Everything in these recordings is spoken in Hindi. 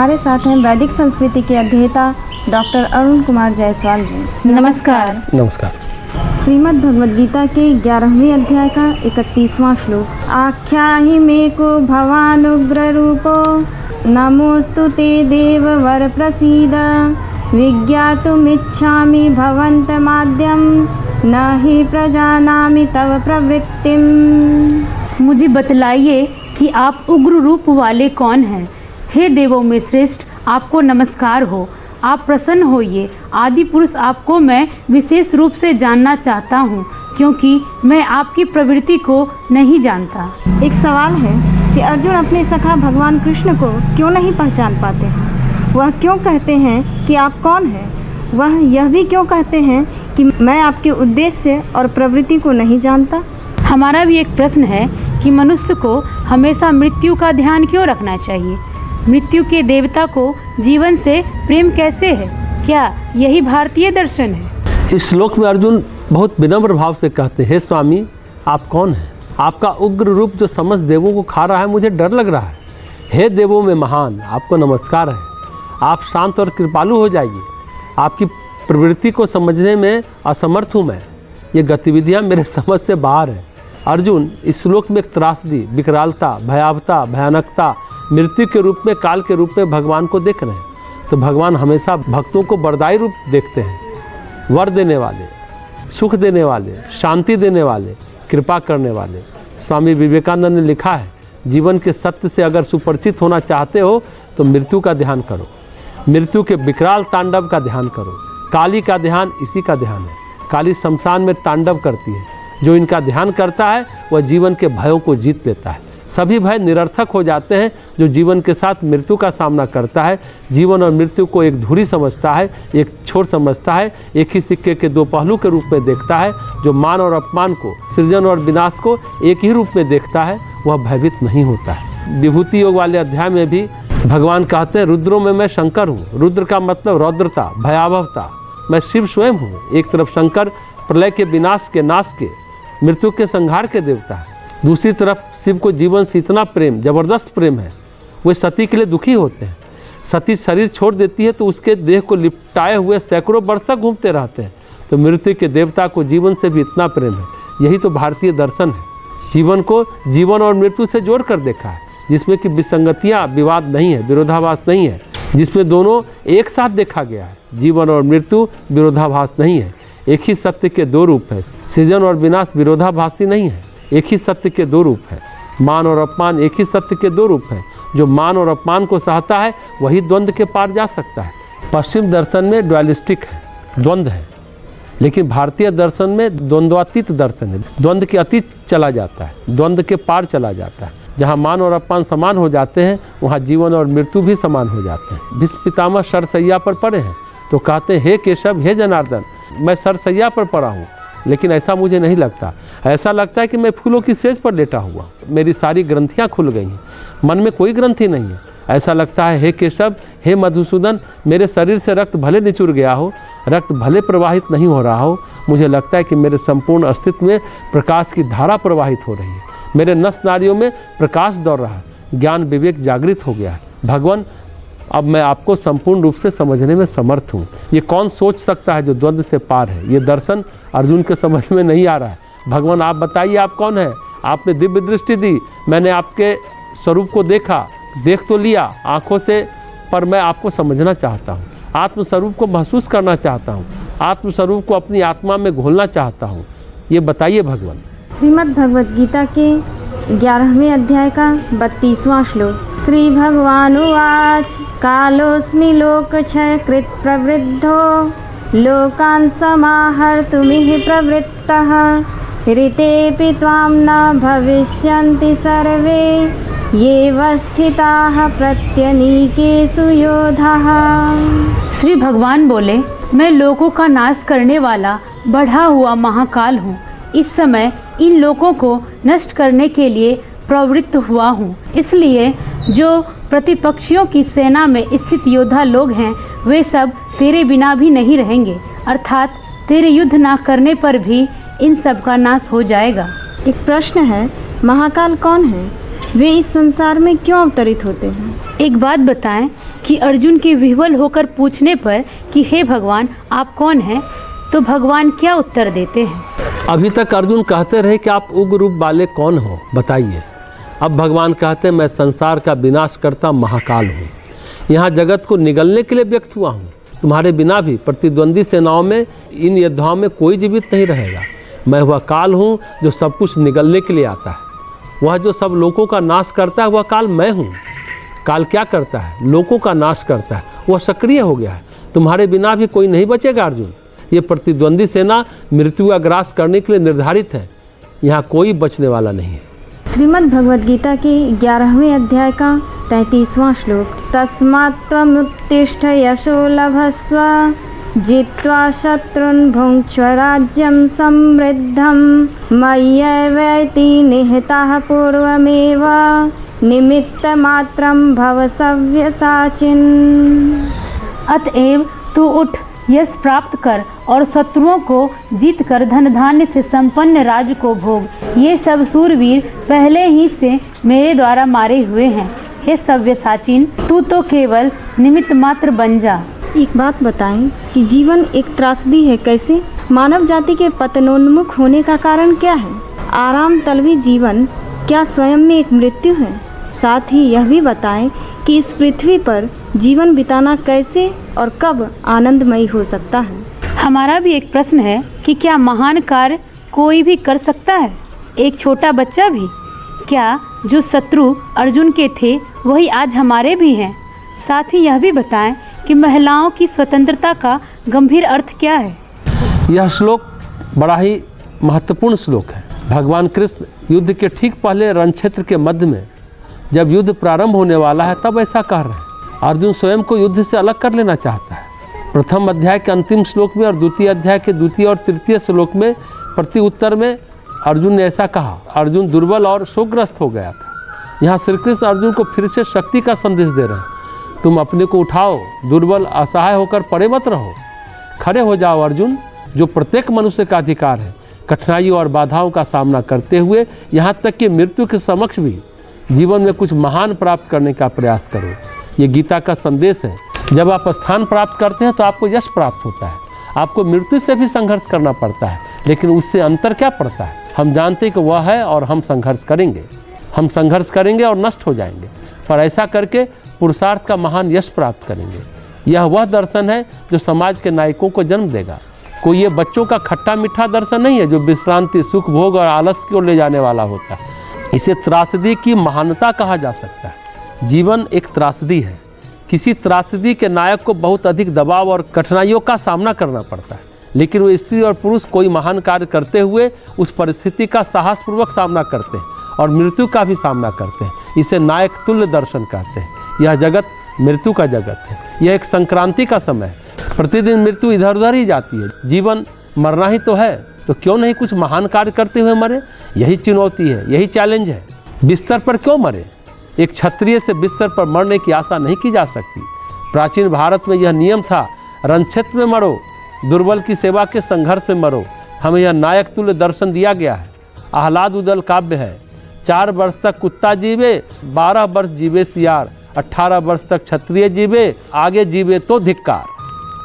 हमारे साथ हैं वैदिक संस्कृति के अध्येता डॉक्टर अरुण कुमार जायसवाल जी। नमस्कार। नमस्कार। श्रीमद् भगवद गीता के 11वें अध्याय का 31वां श्लोक। आख्याहि मे को भवानुग्र रूपो नमोस्तु ते देववर प्रसीद विज्ञातुमिच्छामि भवन्तमाद्यं न हि प्रजानामि तव प्रवृत्तिम्। मुझे बतलाइए कि आप उग्र रूप वाले कौन हैं। हे देवों में श्रेष्ठ, आपको नमस्कार हो। आप प्रसन्न होइए। आदि पुरुष आपको मैं विशेष रूप से जानना चाहता हूँ, क्योंकि मैं आपकी प्रवृत्ति को नहीं जानता। एक सवाल है कि अर्जुन अपने सखा भगवान कृष्ण को क्यों नहीं पहचान पाते हैं। वह क्यों कहते हैं कि आप कौन हैं। वह यह भी क्यों कहते हैं कि मैं आपके उद्देश्य और प्रवृत्ति को नहीं जानता। हमारा भी एक प्रश्न है कि मनुष्य को हमेशा मृत्यु का ध्यान क्यों रखना चाहिए। मृत्यु के देवता को जीवन से प्रेम कैसे है। क्या यही भारतीय दर्शन है। इस श्लोक में अर्जुन बहुत विनम्र भाव से कहते हैं, हे स्वामी आप कौन हैं। आपका उग्र रूप जो समस्त देवों को खा रहा है, मुझे डर लग रहा है। हे देवों में महान, आपको नमस्कार है। आप शांत और कृपालु हो जाइए। आपकी प्रवृत्ति को समझने में असमर्थ हूँ मैं। ये गतिविधियाँ मेरे समझ से बाहर है। अर्जुन इस श्लोक में एक त्रासदी, विकरालता, भयावहता, भयानकता, मृत्यु के रूप में, काल के रूप में भगवान को देख रहे हैं। तो भगवान हमेशा भक्तों को वरदायी रूप देखते हैं। वर देने वाले, सुख देने वाले, शांति देने वाले, कृपा करने वाले। स्वामी विवेकानंद ने लिखा है, जीवन के सत्य से अगर सुपरिचित होना चाहते हो तो मृत्यु का ध्यान करो। मृत्यु के विकराल तांडव का ध्यान करो। काली का ध्यान इसी का ध्यान है। काली शमशान में तांडव करती है। जो इनका ध्यान करता है वह जीवन के भयों को जीत लेता है। सभी भय निरर्थक हो जाते हैं जो जीवन के साथ मृत्यु का सामना करता है। जीवन और मृत्यु को एक धुरी समझता है, एक छोर समझता है, एक ही सिक्के के दो पहलू के रूप में देखता है। जो मान और अपमान को, सृजन और विनाश को एक ही रूप में देखता है, वह भयभीत नहीं होता है। विभूति योग वाले अध्याय में भी भगवान कहते हैं, रुद्रों में मैं शंकर हूँ। रुद्र का मतलब रौद्रता, भयावहता। मैं शिव स्वयं हूँ। एक तरफ शंकर प्रलय के विनाश के, नाश के, मृत्यु के संहार के देवता है। दूसरी तरफ शिव को जीवन से इतना प्रेम, जबरदस्त प्रेम है, वे सती के लिए दुखी होते हैं। सती शरीर छोड़ देती है तो उसके देह को लिपटाए हुए सैकड़ों वर्ष तक घूमते रहते हैं। तो मृत्यु के देवता को जीवन से भी इतना प्रेम है। यही तो भारतीय दर्शन है। जीवन को जीवन और मृत्यु से जोड़ कर देखा है, जिसमें कि विसंगतियाँ, विवाद नहीं है, विरोधाभास नहीं है, जिसमें दोनों एक साथ देखा गया है। जीवन और मृत्यु विरोधाभास नहीं है, एक ही सत्य के दो रूप है। सृजन और विनाश विरोधाभासी नहीं है, एक ही सत्य के दो रूप है। मान और अपमान एक ही सत्य के दो रूप है। जो मान और अपमान को सहता है वही द्वंद्व के पार जा सकता है। पश्चिम दर्शन में ड्युअलिस्टिक है, द्वंद्व है, लेकिन भारतीय दर्शन में द्वंद्वातीत दर्शन है। द्वंद्व के अतीत चला जाता है, द्वंद्व के पार चला जाता है। जहाँ मान और अपमान समान हो जाते हैं, वहाँ जीवन और मृत्यु भी समान हो जाते हैं। भीष्म पितामह शरशैया पर पड़े हैं तो कहते हैं, हे केशव, हे जनार्दन, मैं शरशैया पर पड़ा हूँ, लेकिन ऐसा मुझे नहीं लगता। ऐसा लगता है कि मैं फूलों की सेज पर लेटा हुआ। मेरी सारी ग्रंथियाँ खुल गई हैं, मन में कोई ग्रंथि नहीं है। ऐसा लगता है, हे केशव, हे मधुसूदन, मेरे शरीर से रक्त भले निचुर गया हो, रक्त भले प्रवाहित नहीं हो रहा हो, मुझे लगता है कि मेरे संपूर्ण अस्तित्व में प्रकाश की धारा प्रवाहित हो रही है। मेरे नस नाड़ियों में प्रकाश दौड़ रहा है, ज्ञान विवेक जागृत हो गया है। भगवान, अब मैं आपको संपूर्ण रूप से समझने में समर्थ हूँ। ये कौन सोच सकता है जो द्वंद्व से पार है। ये दर्शन अर्जुन के समझ में नहीं आ रहा है। भगवान आप बताइए, आप कौन है। आपने दिव्य दृष्टि दी, मैंने आपके स्वरूप को देखा, देख तो लिया आँखों से, पर मैं आपको समझना चाहता हूँ। आत्मस्वरूप को महसूस करना चाहता हूँ, आत्मस्वरूप को अपनी आत्मा में घोलना चाहता हूँ। ये बताइए भगवान। श्रीमद् भगवद गीता के 11वें अध्याय का 32वां श्लोक। श्री भगवानुवाच कालोऽस्मि लोकक्षय कृत प्रवृद्धो लोकान् समाहर्तुमिह प्रवृत्तः ऋतेऽपि त्वां न भविष्यन्ति सर्वे येव स्थिताः प्रत्यनीकेषु योधाः। श्री भगवान बोले, मैं लोगों का नाश करने वाला बढ़ा हुआ महाकाल हूँ। इस समय इन लोगों को नष्ट करने के लिए प्रवृत्त हुआ हूँ। इसलिए जो प्रतिपक्षियों की सेना में स्थित योद्धा लोग हैं, वे सब तेरे बिना भी नहीं रहेंगे, अर्थात तेरे युद्ध ना करने पर भी इन सब का नाश हो जाएगा। एक प्रश्न है, महाकाल कौन है। वे इस संसार में क्यों अवतरित होते हैं? एक बात बताएं, कि अर्जुन के विह्वल होकर पूछने पर कि हे भगवान आप कौन हैं, तो भगवान क्या उत्तर देते हैं? अभी तक अर्जुन कहते रहे कि आप उग्र रूप वाले कौन हो, बताइए। अब भगवान कहते हैं मैं संसार का विनाश करता महाकाल हूँ, यहाँ जगत को निगलने के लिए व्यक्त हुआ हूँ। तुम्हारे बिना भी प्रतिद्वंदी सेनाओं में इन योद्धाओं में कोई जीवित नहीं रहेगा। मैं वह काल हूँ जो सब कुछ निगलने के लिए आता है। वह जो सब लोगों का नाश करता है वह काल मैं हूँ। काल क्या करता है? लोगों का नाश करता है। वह सक्रिय हो गया है। तुम्हारे बिना भी कोई नहीं बचेगा अर्जुन। ये प्रतिद्वंदी सेना मृत्यु का ग्रास करने के लिए निर्धारित है। यहाँ कोई बचने वाला नहीं है। श्रीमद् भगवद गीता के 11वें अध्याय का 33वां श्लोक। तस्मात् त्वमुत्तिष्ठ यशो लभस्व जित्वा शत्रुन् भुङ्क्ष्व राज्यं समृद्धं मय्येवेति निहताः पूर्वमेव निमित्तमात्रं भव सव्यसाचिन्। अतएव तू उठ, यश प्राप्त कर और शत्रुओं को जीत कर धन धान्य से संपन्न राज्य को भोग। ये सब सूरवीर पहले ही से मेरे द्वारा मारे हुए हैं। हे सव्यसाचिन, तू तो केवल निमित्त मात्र बन जा। एक बात बताएं कि जीवन एक त्रासदी है कैसे? मानव जाति के पतनोन्मुख होने का कारण क्या है? आराम तलवी जीवन क्या स्वयं में एक मृत्यु है? साथ ही यह भी बताएं कि इस पृथ्वी पर जीवन बिताना कैसे और कब आनंदमयी हो सकता है? हमारा भी एक प्रश्न है कि क्या महान कार्य कोई भी कर सकता है? एक छोटा बच्चा भी? क्या जो शत्रु अर्जुन के थे वही आज हमारे भी हैं? साथ ही यह भी बताएं कि महिलाओं की स्वतंत्रता का गंभीर अर्थ क्या है? यह श्लोक बड़ा ही महत्वपूर्ण श्लोक है। भगवान कृष्ण युद्ध के ठीक पहले रणक्षेत्र के मध्य में जब युद्ध प्रारंभ होने वाला है तब ऐसा कह रहे हैं। अर्जुन स्वयं को युद्ध से अलग कर लेना चाहता है। प्रथम अध्याय के अंतिम श्लोक में और द्वितीय अध्याय के द्वितीय और तृतीय श्लोक में प्रति उत्तर में अर्जुन ने ऐसा कहा। अर्जुन दुर्बल और शोकग्रस्त हो गया था। यहाँ श्री कृष्ण अर्जुन को फिर से शक्ति का संदेश दे रहे हैं। तुम अपने को उठाओ, दुर्बल असहाय होकर पड़े मत रहो, खड़े हो जाओ अर्जुन। जो प्रत्येक मनुष्य का अधिकार है कठिनाइयों और बाधाओं का सामना करते हुए यहाँ तक कि मृत्यु के समक्ष भी जीवन में कुछ महान प्राप्त करने का प्रयास करो। ये गीता का संदेश है। जब आप स्थान प्राप्त करते हैं तो आपको यश प्राप्त होता है। आपको मृत्यु से भी संघर्ष करना पड़ता है, लेकिन उससे अंतर क्या पड़ता है? हम जानते हैं कि वह है और हम संघर्ष करेंगे। हम संघर्ष करेंगे और नष्ट हो जाएंगे, पर ऐसा करके पुरुषार्थ का महान यश प्राप्त करेंगे। यह वह दर्शन है जो समाज के नायकों को जन्म देगा। कोई ये बच्चों का खट्टा मीठा दर्शन नहीं है जो विश्रांति, सुख, भोग और आलस की ओर ले जाने वाला होता है। इसे त्रासदी की महानता कहा जा सकता है। जीवन एक त्रासदी है। किसी त्रासदी के नायक को बहुत अधिक दबाव और कठिनाइयों का सामना करना पड़ता है, लेकिन वो स्त्री और पुरुष कोई महान कार्य करते हुए उस परिस्थिति का साहसपूर्वक सामना करते हैं और मृत्यु का भी सामना करते हैं। इसे नायक तुल्य दर्शन कहते हैं। यह जगत मृत्यु का जगत है। यह एक संक्रांति का समय है। प्रतिदिन मृत्यु इधर उधर ही जाती है। जीवन मरना ही तो है, तो क्यों नहीं कुछ महान कार्य करते हुए मरे? यही चुनौती है, यही चैलेंज है। बिस्तर पर क्यों मरे? एक क्षत्रिय से बिस्तर पर मरने की आशा नहीं की जा सकती। प्राचीन भारत में यह नियम था, रणक्षेत्र में मरो, दुर्बल की सेवा के संघर्ष में मरो। हमें यह नायक तुल्य दर्शन दिया गया है। आह्लाद उदल काव्य है। 4 वर्ष तक कुत्ता जीवे, 12 वर्ष जीवे सियार, 18 वर्ष तक क्षत्रिय जीवे, आगे जीवे तो धिक्कार।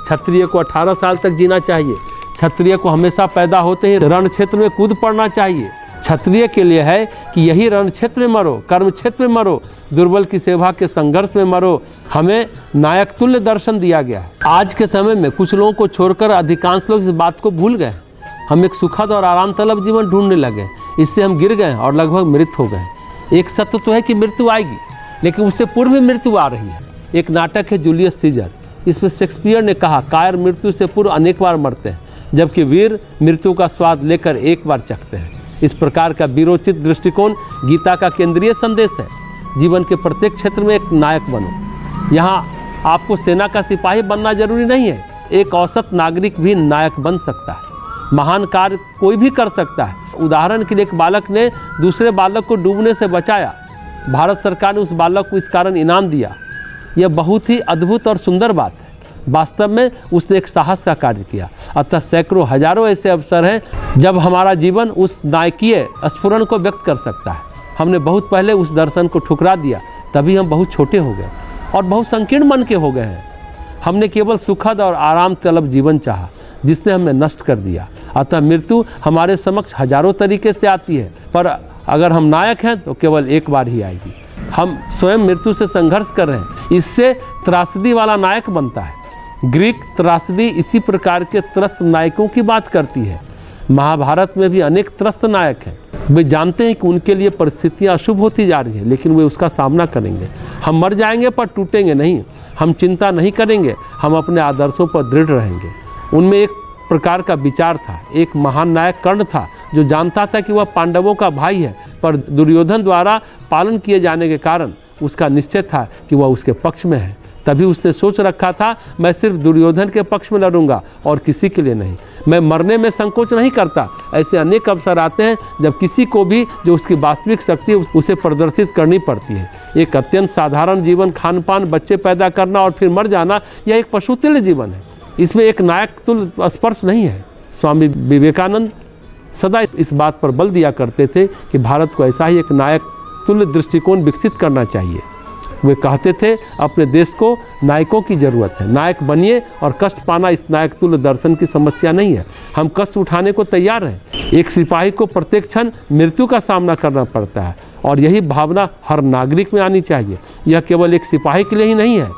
क्षत्रिय को 18 साल तक जीना चाहिए। क्षत्रिय को हमेशा पैदा होते ही रण क्षेत्र में कूद पड़ना चाहिए। क्षत्रिय के लिए है कि यही रण क्षेत्र में मरो, कर्म क्षेत्र में मरो, दुर्बल की सेवा के संघर्ष में मरो। हमें नायक तुल्य दर्शन दिया गया है। आज के समय में कुछ लोगों को छोड़कर अधिकांश लोग इस बात को भूल गए। हम एक सुखद और आराम तलब जीवन ढूंढने लगे। इससे हम गिर गए और लगभग मृत हो गए। एक सत्य तो है कि मृत्यु आएगी, लेकिन उससे पूर्व भी मृत्यु आ रही है। एक नाटक है जूलियस सीजर। इसमें शेक्सपियर ने कहा, कायर मृत्यु से पूर्व अनेक बार मरते हैं, जबकि वीर मृत्यु का स्वाद लेकर एक बार चखते हैं। इस प्रकार का वीरोचित दृष्टिकोण गीता का केंद्रीय संदेश है। जीवन के प्रत्येक क्षेत्र में एक नायक बनो। यहाँ आपको सेना का सिपाही बनना जरूरी नहीं है। एक औसत नागरिक भी नायक बन सकता है। महान कार्य कोई भी कर सकता है। उदाहरण के लिए एक बालक ने दूसरे बालक को डूबने से बचाया। भारत सरकार ने उस बालक को इस कारण इनाम दिया। यह बहुत ही अद्भुत और सुंदर बात है। वास्तव में उसने एक साहस का कार्य किया। अतः सैकड़ों हजारों ऐसे अवसर हैं जब हमारा जीवन उस नायकीय स्फुरण को व्यक्त कर सकता है। हमने बहुत पहले उस दर्शन को ठुकरा दिया, तभी हम बहुत छोटे हो गए। और बहुत संकीर्ण मन के हो गए हैं। हमने केवल सुखद और आराम तलब जीवन चाहा, जिसने हमें नष्ट कर दिया। अतः मृत्यु हमारे समक्ष हजारों तरीके से आती है, पर अगर हम नायक हैं तो केवल एक बार ही आएगी। हम स्वयं मृत्यु से संघर्ष कर रहे हैं, इससे त्रासदी वाला नायक बनता है। ग्रीक त्रासदी इसी प्रकार के त्रस्त नायकों की बात करती है। महाभारत में भी अनेक त्रस्त नायक हैं। वे जानते हैं कि उनके लिए परिस्थितियां अशुभ होती जा रही हैं, लेकिन वे उसका सामना करेंगे। हम मर जाएंगे पर टूटेंगे नहीं, हम चिंता नहीं करेंगे, हम अपने आदर्शों पर दृढ़ रहेंगे। उनमें एक प्रकार का विचार था। एक महान नायक कर्ण था, जो जानता था कि वह पांडवों का भाई है, पर दुर्योधन द्वारा पालन किए जाने के कारण उसका निश्चय था कि वह उसके पक्ष में है। तभी उसने सोच रखा था, मैं सिर्फ दुर्योधन के पक्ष में लड़ूंगा और किसी के लिए नहीं। मैं मरने में संकोच नहीं करता। ऐसे अनेक अवसर आते हैं जब किसी को भी जो उसकी वास्तविक शक्ति है उसे प्रदर्शित करनी पड़ती है। एक अत्यंत साधारण जीवन, खान पान, बच्चे पैदा करना और फिर मर जाना, यह एक पशुतुल्य जीवन है। इसमें एक नायक तुल्य स्पर्श नहीं है। स्वामी विवेकानंद सदा इस बात पर बल दिया करते थे कि भारत को ऐसा ही एक नायक तुल्य दृष्टिकोण विकसित करना चाहिए। वे कहते थे, अपने देश को नायकों की जरूरत है, नायक बनिए, और कष्ट पाना इस नायक तुल्य दर्शन की समस्या नहीं है। हम कष्ट उठाने को तैयार हैं। एक सिपाही को प्रत्येक क्षण मृत्यु का सामना करना पड़ता है, और यही भावना हर नागरिक में आनी चाहिए। यह केवल एक सिपाही के लिए ही नहीं है।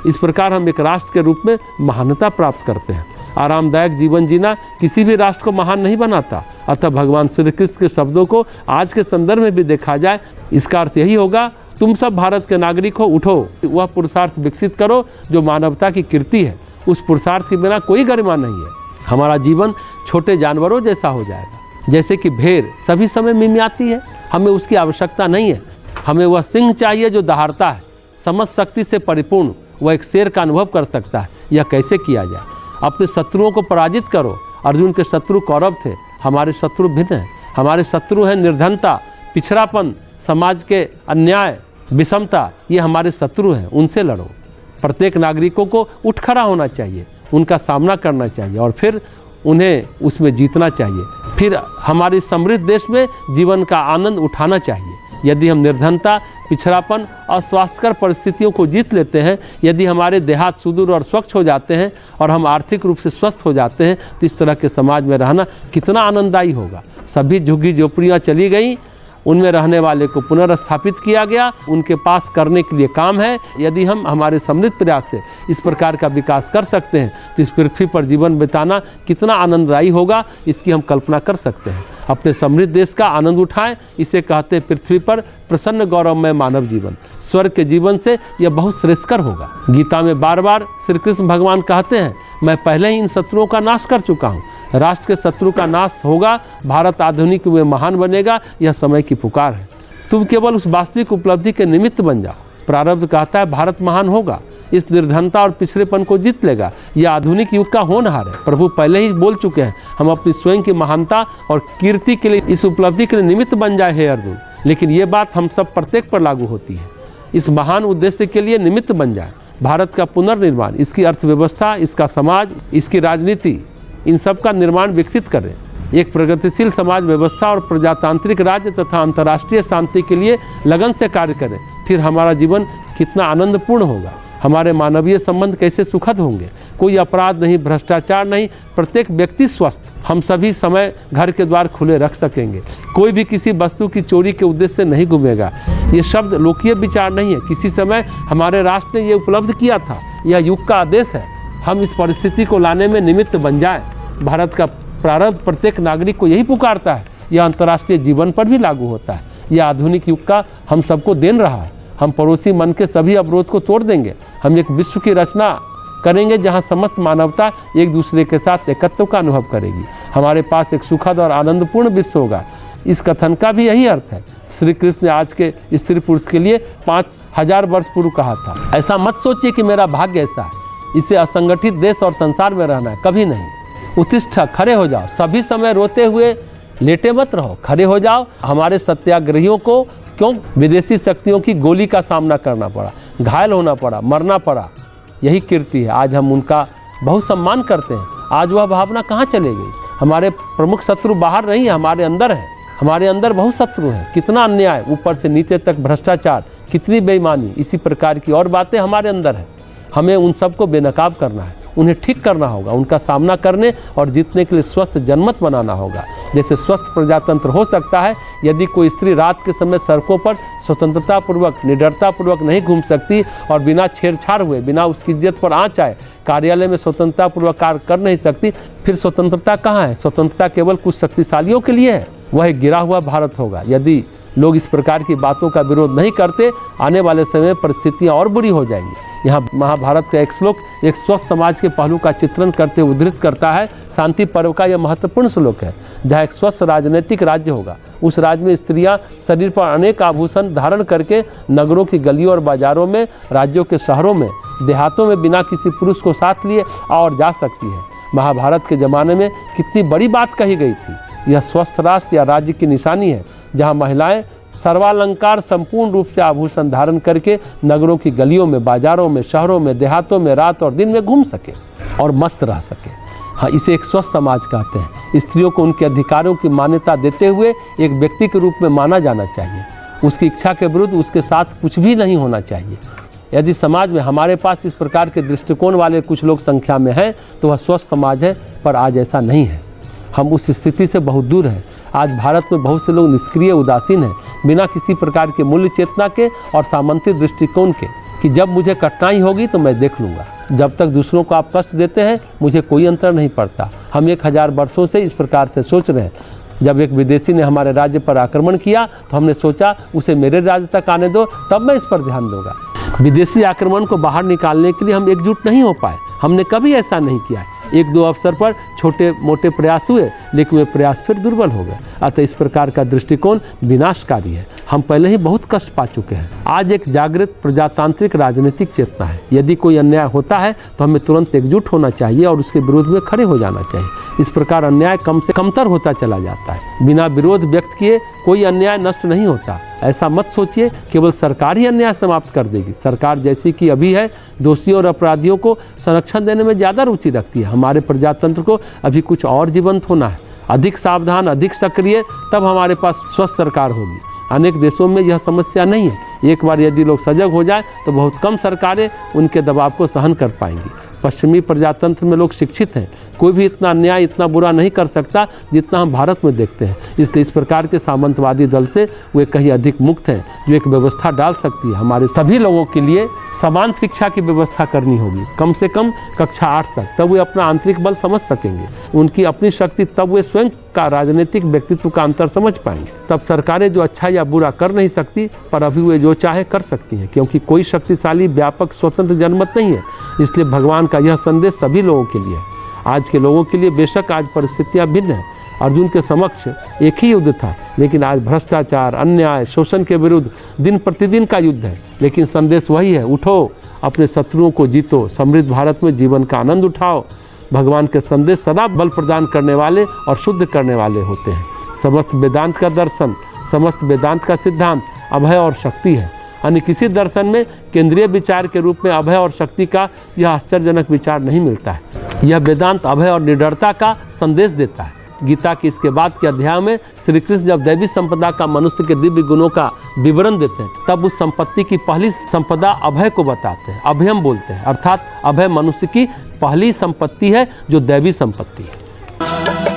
इस प्रकार हम एक राष्ट्र के रूप में महानता प्राप्त करते हैं। आरामदायक जीवन जीना किसी भी राष्ट्र को महान नहीं बनाता। अतः भगवान श्री कृष्ण के शब्दों को आज के संदर्भ में भी देखा जाए, इसका अर्थ यही होगा, तुम सब भारत के नागरिक हो, उठो, वह पुरुषार्थ विकसित करो जो मानवता की कीर्ति है। उस पुरुषार्थ के बिना कोई गरिमा नहीं है। हमारा जीवन छोटे जानवरों जैसा हो जाएगा। जैसे कि भेड़ सभी समय मिमियाती है, हमें उसकी आवश्यकता नहीं है। हमें वह सिंह चाहिए जो दहाड़ता है, समझ शक्ति से परिपूर्ण, वह एक शेर का अनुभव कर सकता है। यह कैसे किया जाए? अपने शत्रुओं को पराजित करो। अर्जुन के शत्रु कौरव थे, हमारे शत्रु भिन्न हैं। हमारे शत्रु हैं निर्धनता, पिछड़ापन, समाज के अन्याय, विषमता, ये हमारे शत्रु हैं, उनसे लड़ो। प्रत्येक नागरिकों को उठ खड़ा होना चाहिए, उनका सामना करना चाहिए और फिर उन्हें उसमें जीतना चाहिए। फिर हमारे समृद्ध देश में जीवन का आनंद उठाना चाहिए। यदि हम निर्धनता, पिछड़ापन और स्वास्थ्यकर परिस्थितियों को जीत लेते हैं, यदि हमारे देहात सुदूर और स्वच्छ हो जाते हैं और हम आर्थिक रूप से स्वस्थ हो जाते हैं, तो इस तरह के समाज में रहना कितना आनंददायी होगा। सभी झुग्गी झोपड़ियाँ चली गई, उनमें रहने वाले को पुनर्स्थापित किया गया। उनके पास करने के लिए काम है। यदि हम हमारे समृद्ध प्रयास से इस प्रकार का विकास कर सकते हैं, तो इस पृथ्वी पर जीवन बिताना कितना आनंददायी होगा, इसकी हम कल्पना कर सकते हैं। अपने समृद्ध देश का आनंद उठाएं। इसे कहते हैं पृथ्वी पर प्रसन्न गौरवमय मानव जीवन। स्वर्ग के जीवन से यह बहुत श्रेष्ठकर होगा। गीता में बार बार श्री कृष्ण भगवान कहते हैं, मैं पहले ही इन शत्रुओं का नाश कर चुका हूँ। राष्ट्र के शत्रु का नाश होगा, भारत आधुनिक में महान बनेगा, यह समय की पुकार है। तुम केवल उस वास्तविक उपलब्धि के निमित्त बन जाओ। प्रारब्ध कहता है भारत महान होगा, इस निर्धनता और पिछड़ेपन को जीत लेगा। यह आधुनिक युग का होनहार है। प्रभु पहले ही बोल चुके हैं, हम अपनी स्वयं की महानता और कीर्ति के लिए इस उपलब्धि के लिए निमित्त बन जाए हे अर्जुन। लेकिन ये बात हम सब प्रत्येक पर लागू होती है। इस महान उद्देश्य के लिए निमित्त बन जाए। भारत का पुनर्निर्माण, इसकी अर्थव्यवस्था, इसका समाज, इसकी राजनीति, इन सब का निर्माण विकसित करें। एक प्रगतिशील समाज व्यवस्था और प्रजातांत्रिक राज्य तथा अंतर्राष्ट्रीय शांति के लिए लगन से कार्य करें। फिर हमारा जीवन कितना आनंदपूर्ण होगा। हमारे मानवीय संबंध कैसे सुखद होंगे। कोई अपराध नहीं, भ्रष्टाचार नहीं, प्रत्येक व्यक्ति स्वस्थ। हम सभी समय घर के द्वार खुले रख सकेंगे। कोई भी किसी वस्तु की चोरी के उद्देश्य से नहीं घूमेगा। ये शब्द लोकीय विचार नहीं है, किसी समय हमारे राष्ट्र ने ये उपलब्ध किया था। यह युग का आदेश है। हम इस परिस्थिति को लाने में निमित्त बन जाएं। भारत का प्रारब्ध प्रत्येक नागरिक को यही पुकारता है। यह अंतर्राष्ट्रीय जीवन पर भी लागू होता है। यह आधुनिक युग का हम सबको देन रहा है। हम पड़ोसी मन के सभी अवरोध को तोड़ देंगे। हम एक विश्व की रचना करेंगे जहां समस्त मानवता एक दूसरे के साथ एकत्व का अनुभव करेगी। हमारे पास एक सुखद और आनंदपूर्ण विश्व होगा। इस कथन का भी यही अर्थ है। श्री कृष्ण ने आज के स्त्री पुरुष के लिए 5000 वर्ष पूर्व कहा था, ऐसा मत सोचिए कि मेरा भाग्य ऐसा है, इसे असंगठित देश और संसार में रहना है, कभी नहीं। उत्तिष्ठ, खड़े हो जाओ। सभी समय रोते हुए लेटे मत रहो, खड़े हो जाओ। हमारे सत्याग्रहियों को क्यों विदेशी शक्तियों की गोली का सामना करना पड़ा, घायल होना पड़ा, मरना पड़ा, यही कीर्ति है। आज हम उनका बहुत सम्मान करते हैं। आज वह भावना कहाँ चले गई? हमारे प्रमुख शत्रु बाहर नहीं है, हमारे अंदर है। हमारे अंदर बहुत शत्रु हैं। कितना अन्याय, ऊपर से नीचे तक भ्रष्टाचार, कितनी बेईमानी, इसी प्रकार की और बातें हमारे अंदर है। हमें उन सबको बेनकाब करना है, उन्हें ठीक करना होगा, उनका सामना करने और जीतने के लिए स्वस्थ जनमत बनाना होगा। जैसे स्वस्थ प्रजातंत्र हो सकता है यदि कोई स्त्री रात के समय सड़कों पर स्वतंत्रतापूर्वक, निडरतापूर्वक नहीं घूम सकती और बिना छेड़छाड़ हुए, बिना उसकी इज्जत पर आँच आए कार्यालय में स्वतंत्रतापूर्वक कार्य कर नहीं सकती, फिर स्वतंत्रता कहाँ है? स्वतंत्रता केवल कुछ शक्तिशालियों के लिए है। वह एक गिरा हुआ भारत होगा। यदि लोग इस प्रकार की बातों का विरोध नहीं करते, आने वाले समय में परिस्थितियाँ और बुरी हो जाएंगी। यहाँ महाभारत का एक श्लोक एक स्वस्थ समाज के पहलू का चित्रण करते हुए उद्धृत करता है। शांति पर्व का यह महत्वपूर्ण श्लोक है। जहाँ एक स्वस्थ राजनीतिक राज्य होगा, उस राज्य में स्त्रियाँ शरीर पर अनेक आभूषण धारण करके नगरों की गलियों और बाजारों में, राज्यों के शहरों में, देहातों में बिना किसी पुरुष को साथ लिए और जा सकती है। महाभारत के ज़माने में कितनी बड़ी बात कही गई थी। यह स्वस्थ राष्ट्र या राज्य की निशानी है जहाँ महिलाएं सर्वालंकार संपूर्ण रूप से आभूषण धारण करके नगरों की गलियों में, बाजारों में, शहरों में, देहातों में रात और दिन में घूम सके और मस्त रह सके। हाँ, इसे एक स्वस्थ समाज कहते हैं। स्त्रियों को उनके अधिकारों की मान्यता देते हुए एक व्यक्ति के रूप में माना जाना चाहिए। उसकी इच्छा के विरुद्ध उसके साथ कुछ भी नहीं होना चाहिए। यदि समाज में हमारे पास इस प्रकार के दृष्टिकोण वाले कुछ लोग संख्या में हैं तो वह स्वस्थ समाज है, पर आज ऐसा नहीं है। हम उस स्थिति से बहुत दूर हैं। आज भारत में बहुत से लोग निष्क्रिय, उदासीन हैं, बिना किसी प्रकार के मूल्य चेतना के और सामंतिक दृष्टिकोण के कि जब मुझे कठिनाई होगी तो मैं देख लूँगा। जब तक दूसरों को आप कष्ट देते हैं मुझे कोई अंतर नहीं पड़ता। हम 1000 वर्षों से इस प्रकार से सोच रहे हैं। जब एक विदेशी ने हमारे राज्य पर आक्रमण किया तो हमने सोचा उसे मेरे राज्य तक आने दो, तब मैं इस पर ध्यान दूंगा। विदेशी आक्रमण को बाहर निकालने के लिए हम एकजुट नहीं हो पाए। हमने कभी ऐसा नहीं किया। 1-2 अवसर पर छोटे मोटे प्रयास हुए, लेकिन वे प्रयास फिर दुर्बल हो गए। अतः इस प्रकार का दृष्टिकोण विनाशकारी है। हम पहले ही बहुत कष्ट पा चुके हैं। आज एक जागृत प्रजातांत्रिक राजनीतिक चेतना है। यदि कोई अन्याय होता है तो हमें तुरंत एकजुट होना चाहिए और उसके विरोध में खड़े हो जाना चाहिए। इस प्रकार अन्याय कम से कमतर होता चला जाता है। बिना विरोध व्यक्त किए कोई अन्याय नष्ट नहीं होता। ऐसा मत सोचिए केवल सरकार ही अन्याय समाप्त कर देगी। सरकार जैसी कि अभी है, दोषियों और अपराधियों को संरक्षण देने में ज़्यादा रुचि रखती है। हमारे प्रजातंत्र को अभी कुछ और जीवंत होना है, अधिक सावधान, अधिक सक्रिय, तब हमारे पास स्वस्थ सरकार होगी। अनेक देशों में यह समस्या नहीं है। एक बार यदि लोग सजग हो जाए तो बहुत कम सरकारें उनके दबाव को सहन कर पाएंगी। पश्चिमी प्रजातंत्र में लोग शिक्षित हैं। कोई भी इतना अन्याय, इतना बुरा नहीं कर सकता जितना हम भारत में देखते हैं। इसलिए इस प्रकार के सामंतवादी दल से वे कहीं अधिक मुक्त हैं, जो एक व्यवस्था डाल सकती है। हमारे सभी लोगों के लिए समान शिक्षा की व्यवस्था करनी होगी, कम से कम कक्षा 8 तक। तब वे अपना आंतरिक बल समझ सकेंगे, उनकी अपनी शक्ति, तब वे स्वयं का राजनीतिक व्यक्तित्व का अंतर समझ पाएंगे। तब सरकारें जो अच्छा या बुरा कर नहीं सकती, पर अभी वे जो चाहे कर सकती हैं, क्योंकि कोई शक्तिशाली, व्यापक, स्वतंत्र जनमत नहीं है। इसलिए भगवान का यह संदेश सभी लोगों के लिए है। आज के लोगों के लिए बेशक आज परिस्थितियां भिन्न हैं। अर्जुन के समक्ष एक ही युद्ध था, लेकिन आज भ्रष्टाचार, अन्याय, शोषण के विरुद्ध दिन प्रतिदिन का युद्ध है। लेकिन संदेश वही है, उठो, अपने शत्रुओं को जीतो, समृद्ध भारत में जीवन का आनंद उठाओ। भगवान के संदेश सदा बल प्रदान करने वाले और शुद्ध करने वाले होते हैं। समस्त वेदांत का दर्शन, समस्त वेदांत का सिद्धांत अभय और शक्ति है। अन्य किसी दर्शन में केंद्रीय विचार के रूप में अभय और शक्ति का यह आश्चर्यजनक विचार नहीं मिलता है। यह वेदांत अभय और निडरता का संदेश देता है। गीता के इसके बाद के अध्याय में श्री कृष्ण जब दैवी संपदा का, मनुष्य के दिव्य गुणों का विवरण देते हैं, तब उस संपत्ति की पहली संपदा अभय को बताते हैं। अभयम बोलते हैं, अर्थात अभय मनुष्य की पहली संपत्ति है जो दैवी संपत्ति है।